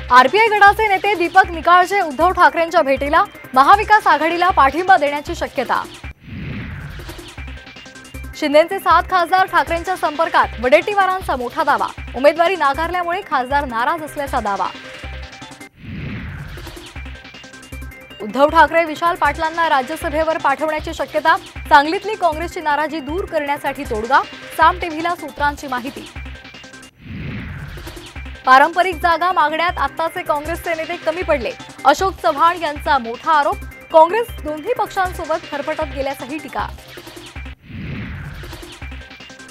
RPI गटाचे नेते दीपक निकाळजे उद्धव ठाकरेंच्या भेटीला महाविकास आघाडीला पाठिंबा देण्याची शक्यता। शिंदेचे 7 खासदार ठाकरेंच्या संपर्कात, वडेट्टीवारांचा मोठा दावा। उमेदवारी नाकारल्यामुळे खासदार नाराज असल्याचा दावा। उद्धव ठाकरे विशाल पाटलांना राज्यसभेवर पाठवण्याची शक्यता। सांगलीतली काँग्रेसची नाराजी दूर करण्यासाठी तोडगा। साम टीव्हीला सूत्रांची माहिती। पारंपरिक जागा मागण्यात आत्ताचे काँग्रेसचे नेते कमी पडले, अशोक चव्हाण यांचा मोठा आरोप। काँग्रेस दोन्ही पक्षांसोबत खरपटत गेल्याचंही टीका।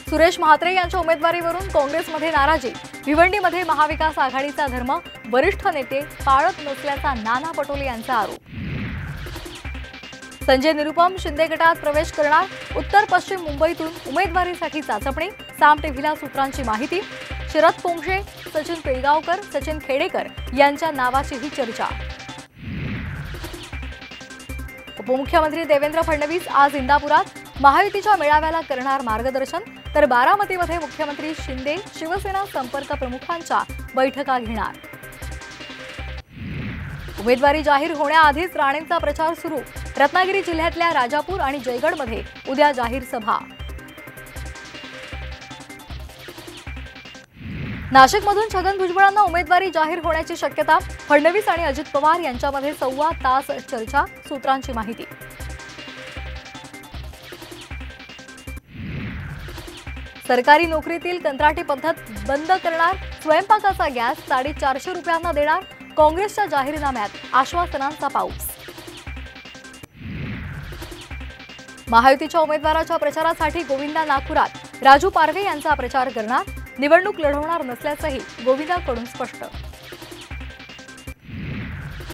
सुरेश म्हात्रे यांच्या उमेदवारीवरून काँग्रेसमध्ये नाराजी। भिवंडीमध्ये महाविकास आघाडीचा धर्म वरिष्ठ नेते पाळत नसल्याचा नाना पटोले यांचा आरोप। संजय निरुपम शिंदे गटात प्रवेश करणार। उत्तर पश्चिम मुंबईतून उमेदवारीसाठी चाचपणी। साम टीव्हीला सूत्रांची माहिती। शरद पोंक्षे, सचिन पिळगावकर, सचिन खेडेकर यांच्या नावाचीही चर्चा। उपमुख्यमंत्री देवेंद्र फडणवीस आज इंदापुरात महायुतीच्या मेळाव्याला करणार मार्गदर्शन। तर बारामतीमध्ये मुख्यमंत्री शिंदे शिवसेना संपर्क प्रमुखांच्या बैठका घेणार। उमेदवारी जाहीर होण्याआधीच राणेंचा प्रचार सुरू। रत्नागिरी जिल्ह्यातल्या राजापूर आणि जयगडमध्ये उद्या जाहीर सभा। नाशिकमधून छगन भुजबळांना उमेदवारी जाहीर होण्याची शक्यता। फडणवीस आणि अजित पवार यांच्यामध्ये 1.25 तास चर्चा। सूत्रांची माहिती। सरकारी नोकरीतील कंत्राटी पद्धत बंद करणार। स्वयंपाकाचा गॅस 450 रुपयांना देणार। काँग्रेसच्या जाहीरनाम्यात आश्वासनांचा पाऊस। महायुतीच्या उमेदवाराच्या प्रचारासाठी गोविंदा नागपुरात। राजू पारवे यांचा प्रचार करणार। निवडणूक लढवणार नसल्याचंही गोविंदाकडून स्पष्ट।